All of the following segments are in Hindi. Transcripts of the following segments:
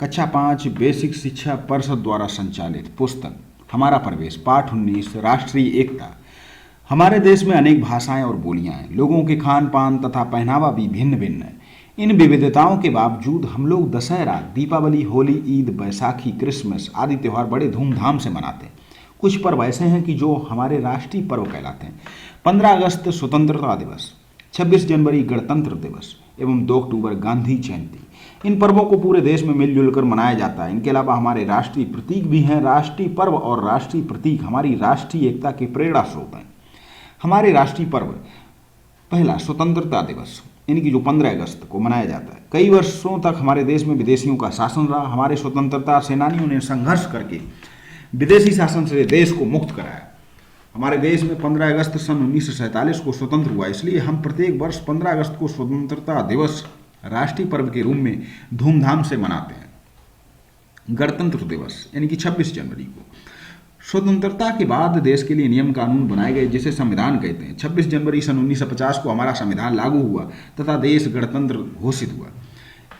कक्षा 5 बेसिक शिक्षा परिषद द्वारा संचालित पुस्तक हमारा प्रवेश पाठ 19 राष्ट्रीय एकता। हमारे देश में अनेक भाषाएं और बोलियां हैं। लोगों के खान पान तथा पहनावा भी भिन्न भिन्न है। इन विविधताओं के बावजूद हम लोग दशहरा, दीपावली, होली, ईद, बैसाखी, क्रिसमस आदि त्यौहार बड़े धूमधाम से मनाते हैं। कुछ पर्व ऐसे हैं कि जो हमारे राष्ट्रीय पर्व कहलाते हैं। 15 अगस्त स्वतंत्रता दिवस, 26 जनवरी गणतंत्र दिवस एवं 2 अक्टूबर गांधी जयंती। इन पर्वों को पूरे देश में मिलजुल कर मनाया जाता है। इनके अलावा हमारे राष्ट्रीय प्रतीक भी हैं। राष्ट्रीय पर्व और राष्ट्रीय प्रतीक हमारी राष्ट्रीय एकता के प्रेरणा स्रोत हैं। हमारे राष्ट्रीय पर्व, पहला स्वतंत्रता दिवस, इनकी जो 15 अगस्त को मनाया जाता है। कई वर्षों तक हमारे देश में विदेशियों का शासन रहा। हमारे स्वतंत्रता सेनानियों ने संघर्ष करके विदेशी शासन से देश को मुक्त कराया। हमारे देश में 15 अगस्त सन 1947 को स्वतंत्र हुआ। इसलिए हम प्रत्येक वर्ष 15 अगस्त को स्वतंत्रता दिवस राष्ट्रीय पर्व के रूप में धूमधाम से मनाते हैं। गणतंत्र दिवस यानी कि 26 जनवरी को स्वतंत्रता के बाद देश के लिए नियम कानून बनाए गए, जिसे संविधान कहते हैं। 26 जनवरी सन 1950 को हमारा संविधान लागू हुआ तथा देश गणतंत्र घोषित हुआ।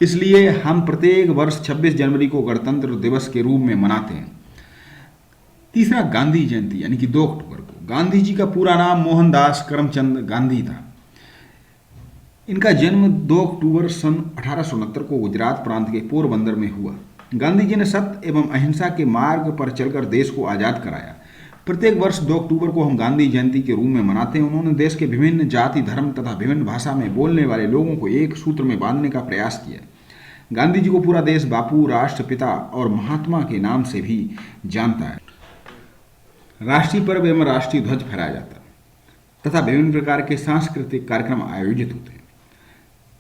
इसलिए हम प्रत्येक वर्ष 26 जनवरी को गणतंत्र दिवस के रूप में मनाते हैं। तीसरा, गांधी जयंती यानी कि 2 अक्टूबर को। गांधी जी का पूरा नाम मोहनदास करमचंद गांधी था। इनका जन्म 2 अक्टूबर सन 1869 को गुजरात प्रांत के पोरबंदर में हुआ। गांधी जी ने सत्य एवं अहिंसा के मार्ग पर चलकर देश को आज़ाद कराया। प्रत्येक वर्ष 2 अक्टूबर को हम गांधी जयंती के रूप में मनाते हैं। उन्होंने देश के विभिन्न जाति, धर्म तथा विभिन्न भाषा में बोलने वाले लोगों को एक सूत्र में बांधने का प्रयास किया। गांधी जी को पूरा देश बापू, राष्ट्रपिता और महात्मा के नाम से भी जानता है। राष्ट्रीय पर्व एवं राष्ट्रीय ध्वज फहराया जाता है तथा विभिन्न प्रकार के सांस्कृतिक कार्यक्रम आयोजित होते हैं।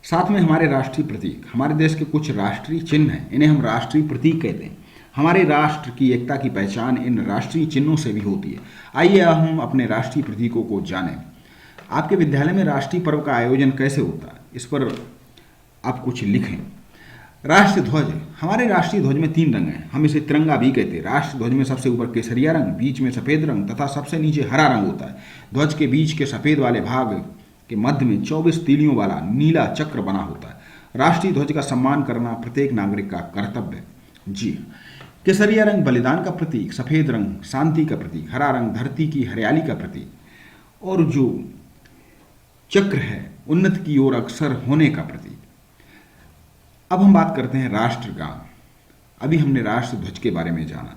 साथ में हमारे राष्ट्रीय प्रतीक, हमारे देश के कुछ राष्ट्रीय चिन्ह हैं, इन्हें हम राष्ट्रीय प्रतीक कहते हैं। हमारे राष्ट्र की एकता की पहचान इन राष्ट्रीय चिन्हों से भी होती है। आइए हम अपने राष्ट्रीय प्रतीकों को जानें। आपके विद्यालय में राष्ट्रीय पर्व का आयोजन कैसे होता है, इस पर आप कुछ लिखें। राष्ट्रीय ध्वज, हमारे राष्ट्रीय ध्वज में 3 रंग हैं। हम इसे तिरंगा भी कहते हैं। राष्ट्रीय ध्वज में सबसे ऊपर केसरिया रंग, बीच में सफेद रंग तथा सबसे नीचे हरा रंग होता है। ध्वज के बीच के सफेद वाले भाग के मध्य में 24 तीलियों वाला नीला चक्र बना होता है। राष्ट्रीय ध्वज का सम्मान करना प्रत्येक नागरिक का कर्तव्य है। जी, केसरिया रंग बलिदान का प्रतीक, सफेद रंग शांति का प्रतीक, हरा रंग धरती की हरियाली का प्रतीक और जो चक्र है उन्नति की ओर अग्रसर होने का प्रतीक। अब हम बात करते हैं राष्ट्रगान। अभी हमने राष्ट्र ध्वज के बारे में जाना।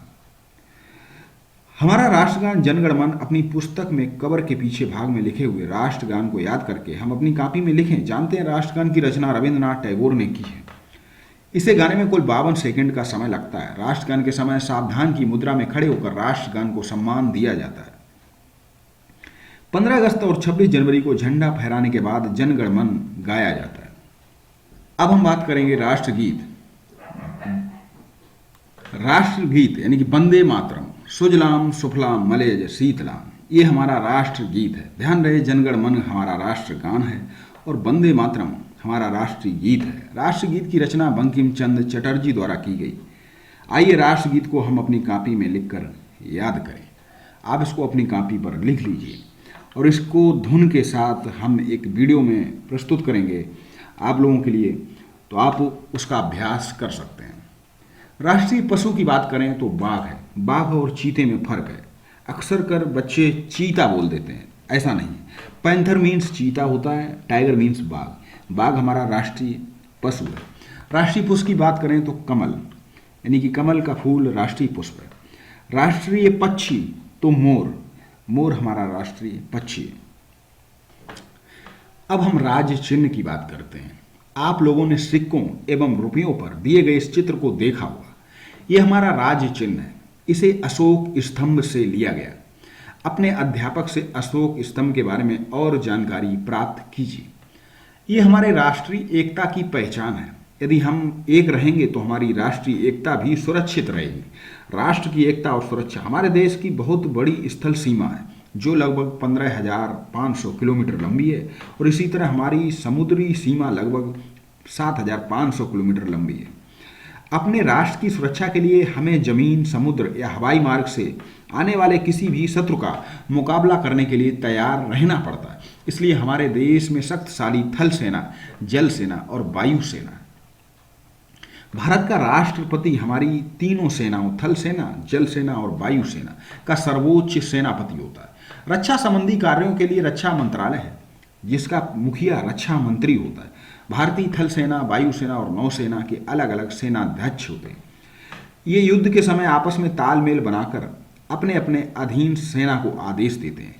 हमारा राष्ट्रगान जन गण मन अपनी पुस्तक में कवर के पीछे भाग में लिखे हुए राष्ट्रगान को याद करके हम अपनी कॉपी में लिखें। जानते हैं राष्ट्रगान की रचना रविंद्रनाथ टैगोर ने की है। इसे गाने में कुल 52 सेकंड का समय लगता है। राष्ट्रगान के समय सावधान की मुद्रा में खड़े होकर राष्ट्रगान को सम्मान दिया जाता है। 15 अगस्त और 26 जनवरी को झंडा फहराने के बाद जन गण मन गाया जाता है। अब हम बात करेंगे राष्ट्रगीत। राष्ट्रगीत यानी कि वंदे मातरम, सुजलाम सुफलाम मलयज शीतलाम, ये हमारा राष्ट्रगीत है। ध्यान रहे, जनगण मन हमारा राष्ट्रगान है और वंदे मातरम हमारा राष्ट्रीय गीत है। राष्ट्रगीत की रचना बंकिम चंद्र चटर्जी द्वारा की गई। आइए राष्ट्रगीत को हम अपनी कॉपी में लिखकर याद करें। आप इसको अपनी कॉपी पर लिख लीजिए और इसको धुन के साथ हम एक वीडियो में प्रस्तुत करेंगे आप लोगों के लिए, तो आप उसका अभ्यास कर सकते हैं। राष्ट्रीय पशु की बात करें तो बाघ है। बाघ और चीते में फर्क है। अक्सर कर बच्चे चीता बोल देते हैं, ऐसा नहीं है। पैंथर मीन्स चीता होता है, टाइगर मीन्स बाघ। बाघ हमारा राष्ट्रीय पशु है। राष्ट्रीय पुष्प की बात करें तो कमल यानी कि कमल का फूल राष्ट्रीय पुष्प है। राष्ट्रीय पक्षी तो मोर, मोर हमारा राष्ट्रीय पक्षी है। अब हम राज्य चिन्ह की बात करते हैं। आप लोगों ने सिक्कों एवं रुपयों पर दिए गए इस चित्र को देखा होगा। यह हमारा राज्य चिन्ह है। इसे अशोक स्तंभ से लिया गया। अपने अध्यापक से अशोक स्तंभ के बारे में और जानकारी प्राप्त कीजिए। ये हमारे राष्ट्रीय एकता की पहचान है। यदि हम एक रहेंगे तो हमारी राष्ट्रीय एकता भी सुरक्षित रहेगी। राष्ट्र की एकता और सुरक्षा हमारे देश की बहुत बड़ी स्थल सीमा है, जो लगभग 15,500 किलोमीटर लंबी है और इसी तरह हमारी समुद्री सीमा लगभग 7,500 किलोमीटर लंबी है। अपने राष्ट्र की सुरक्षा के लिए हमें जमीन, समुद्र या हवाई मार्ग से आने वाले किसी भी शत्रु का मुकाबला करने के लिए तैयार रहना पड़ता है। इसलिए हमारे देश में शक्तिशाली थल सेना, जल सेना और वायु सेना। भारत का राष्ट्रपति हमारी तीनों सेनाओं थल सेना, जल सेना और वायु सेना का सर्वोच्च सेनापति होता है। रक्षा संबंधी कार्यों के लिए रक्षा मंत्रालय है, जिसका मुखिया रक्षा मंत्री होता है। भारतीय थल सेना, वायु सेना और नौसेना के अलग अलग सेनाध्यक्ष होते हैं। ये युद्ध के समय आपस में तालमेल बनाकर अपने अपने अधीन सेना को आदेश देते हैं।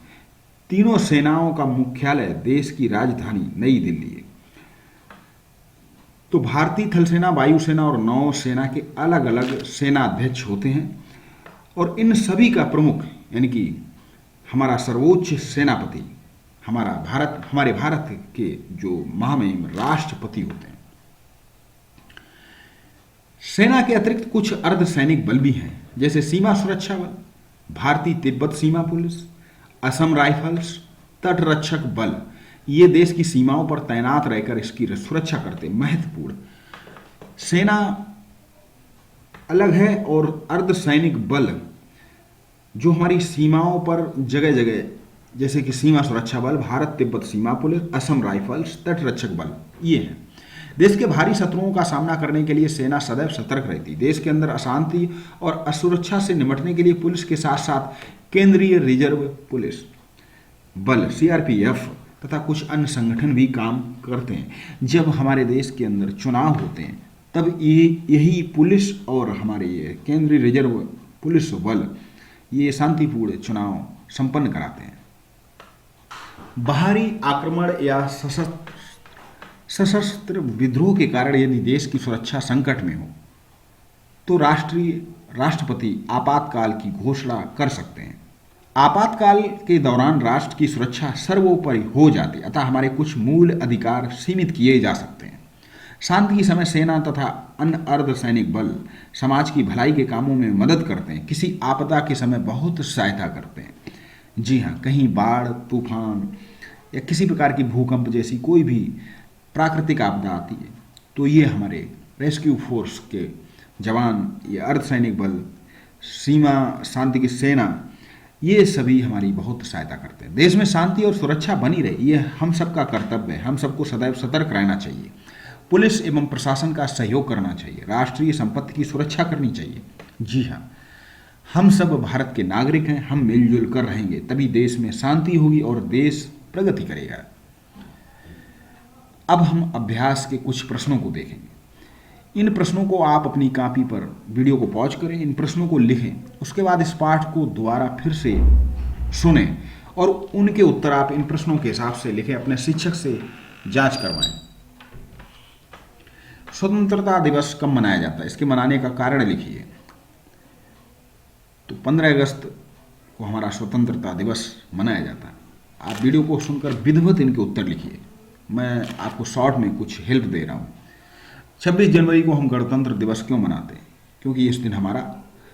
तीनों सेनाओं का मुख्यालय देश की राजधानी नई दिल्ली है। तो भारतीय थल सेना, वायु सेना और नौसेना के अलग अलग सेनाध्यक्ष होते हैं और इन सभी का प्रमुख यानी कि हमारा सर्वोच्च सेनापति हमारे भारत के जो महामहिम राष्ट्रपति होते हैं। सेना के अतिरिक्त कुछ अर्धसैनिक बल भी हैं, जैसे सीमा सुरक्षा बल, भारतीय तिब्बत सीमा पुलिस, असम राइफल्स, तटरक्षक बल। ये देश की सीमाओं पर तैनात रहकर इसकी सुरक्षा करते महत्वपूर्ण। सेना अलग है और अर्धसैनिक बल जो हमारी सीमाओं पर जगह जगह, जैसे कि सीमा सुरक्षा बल, भारत तिब्बत सीमा पुलिस, असम राइफल्स, तटरक्षक बल, ये हैं। देश के भारी शत्रुओं का सामना करने के लिए सेना सदैव सतर्क रहती। देश के अंदर अशांति और असुरक्षा से निपटने के लिए पुलिस के साथ साथ केंद्रीय रिजर्व पुलिस बल सीआरपीएफ तथा कुछ अन्य संगठन भी काम करते हैं। जब हमारे देश के अंदर चुनाव होते हैं तब यही पुलिस और हमारे ये केंद्रीय रिजर्व पुलिस बल ये शांतिपूर्ण चुनाव संपन्न कराते हैं। बाहरी आक्रमण या सशस्त्र विद्रोह के कारण यदि देश की सुरक्षा संकट में हो तो राष्ट्रपति आपातकाल की घोषणा कर सकते हैं। आपातकाल के दौरान राष्ट्र की सुरक्षा सर्वोपरि हो जाती है, अतः हमारे कुछ मूल अधिकार सीमित किए जा सकते हैं। शांति के समय सेना तथा अन्य अर्धसैनिक बल समाज की भलाई के कामों में मदद करते हैं, किसी आपदा के समय बहुत सहायता करते हैं। जी हाँ, कहीं बाढ़, तूफान या किसी प्रकार की भूकंप जैसी कोई भी प्राकृतिक आपदा आती है तो ये हमारे रेस्क्यू फोर्स के जवान, ये अर्धसैनिक बल, सीमा शांति की सेना, ये सभी हमारी बहुत सहायता करते हैं। देश में शांति और सुरक्षा बनी रहे, ये हम सबका कर्तव्य है। हम सबको सदैव सतर्क रहना चाहिए। पुलिस एवं प्रशासन का सहयोग करना चाहिए। राष्ट्रीय संपत्ति की सुरक्षा करनी चाहिए। जी हाँ, हम सब भारत के नागरिक हैं। हम मिलजुल कर रहेंगे तभी देश में शांति होगी और देश प्रगति करेगा। अब हम अभ्यास के कुछ प्रश्नों को देखेंगे। इन प्रश्नों को आप अपनी कॉपी पर वीडियो को पॉज करें, इन प्रश्नों को लिखें, उसके बाद इस पाठ को दोबारा फिर से सुनें और उनके उत्तर आप इन प्रश्नों के हिसाब से लिखें, अपने शिक्षक से जांच करवाएं। स्वतंत्रता दिवस कब मनाया जाता है, इसके मनाने का कारण लिखिए। तो 15 अगस्त को हमारा स्वतंत्रता दिवस मनाया जाता है। आप वीडियो को सुनकर विधिवत इनके उत्तर लिखिए। मैं आपको शॉर्ट में कुछ हेल्प दे रहा हूँ। 26 जनवरी को हम गणतंत्र दिवस क्यों मनाते हैं? क्योंकि इस दिन हमारा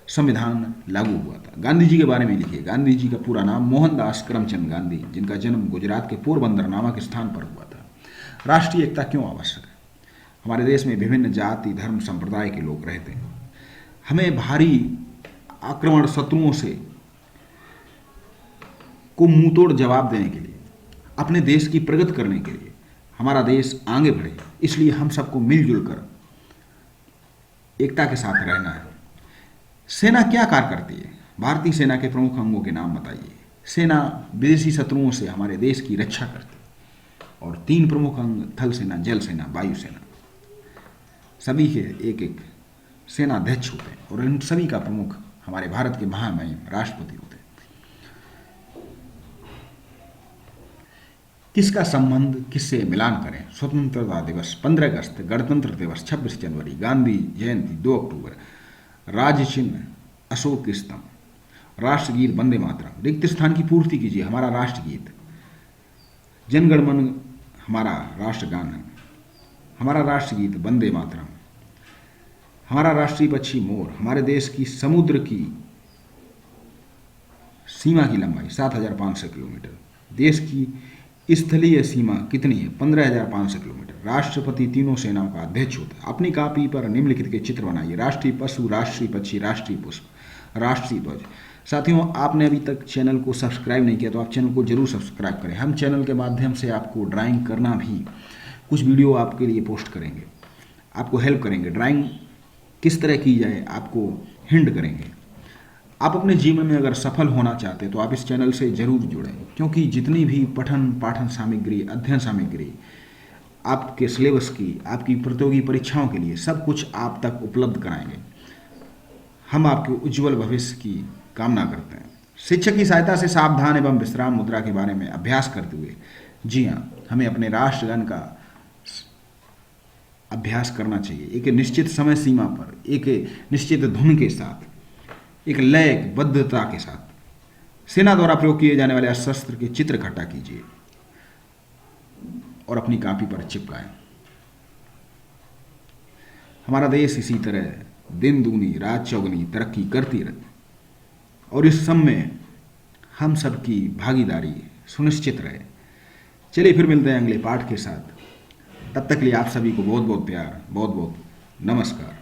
संविधान लागू हुआ था। गांधी जी के बारे में लिखिए। गांधी जी का पूरा नाम मोहनदास करमचंद गांधी, जिनका जन्म गुजरात के पोरबंदर नामक स्थान पर हुआ था। राष्ट्रीय एकता क्यों आवश्यक है? हमारे देश में विभिन्न जाति, धर्म, संप्रदाय के लोग रहते हैं। हमें भारी आक्रमण शत्रुओं से को मुंहतोड़ जवाब देने के लिए, अपने देश की प्रगति करने के लिए, हमारा देश आगे बढ़े, इसलिए हम सबको मिलजुल कर एकता के साथ रहना है। सेना क्या कार्य करती है? भारतीय सेना के प्रमुख अंगों के नाम बताइए। सेना विदेशी शत्रुओं से हमारे देश की रक्षा करती है। और 3 प्रमुख अंग थल सेना, जल सेना, वायु सेना, सभी के एक एक सेनाध्यक्ष होते हैं और इन सभी का प्रमुख हमारे भारत के महामहिम राष्ट्रपति होते हैं। किसका संबंध किससे मिलान करें? स्वतंत्रता दिवस 15 अगस्त, गणतंत्र दिवस 26 जनवरी, गांधी जयंती 2 अक्टूबर, राज्य चिन्ह अशोक स्तंभ, राष्ट्रगीत वंदे मातरम। रिक्त स्थान की पूर्ति कीजिए। हमारा राष्ट्रगीत जनगण मन हमारा राष्ट्रगान है। हमारा राष्ट्रगीत वंदे मातरम। हमारा राष्ट्रीय पक्षी मोर। हमारे देश की समुद्र की सीमा की लंबाई 7500 किलोमीटर। देश की स्थलीय सीमा कितनी है? 15500 किलोमीटर। राष्ट्रपति तीनों सेनाओं का अध्यक्ष होता है। अपनी कॉपी पर निम्नलिखित के चित्र बनाइए। राष्ट्रीय पशु, राष्ट्रीय पक्षी, राष्ट्रीय पुष्प, राष्ट्रीय ध्वज। साथियों, आपने अभी तक चैनल को सब्सक्राइब नहीं किया तो आप चैनल को जरूर सब्सक्राइब करें। हम चैनल के माध्यम से आपको ड्राइंग करना भी कुछ वीडियो आपके लिए पोस्ट करेंगे, आपको हेल्प करेंगे। ड्राइंग किस तरह की जाए आपको हिंट करेंगे। आप अपने जीवन में अगर सफल होना चाहते हैं तो आप इस चैनल से जरूर जुड़ें, क्योंकि जितनी भी पठन पाठन सामग्री, अध्ययन सामग्री आपके सिलेबस की, आपकी प्रतियोगी परीक्षाओं के लिए सब कुछ आप तक उपलब्ध कराएंगे। हम आपके उज्जवल भविष्य की कामना करते हैं। शिक्षक की सहायता से सावधान एवं विश्राम मुद्रा के बारे में अभ्यास करते हुए, जी हाँ, हमें अपने राष्ट्रगान का अभ्यास करना चाहिए एक निश्चित समय सीमा पर, एक निश्चित धुन के साथ, एक लयबद्धता के साथ। सेना द्वारा प्रयोग किए जाने वाले शस्त्र के चित्र इकट्ठा कीजिए और अपनी कॉपी पर चिपकाएं। हमारा देश इसी तरह दिन दूनी रात चौगुनी तरक्की करती रहती, और इस सब में हम सबकी भागीदारी सुनिश्चित रहे। चलिए फिर मिलते हैं अगले पाठ के साथ। तब तक के लिए आप सभी को बहुत बहुत प्यार, बहुत बहुत नमस्कार।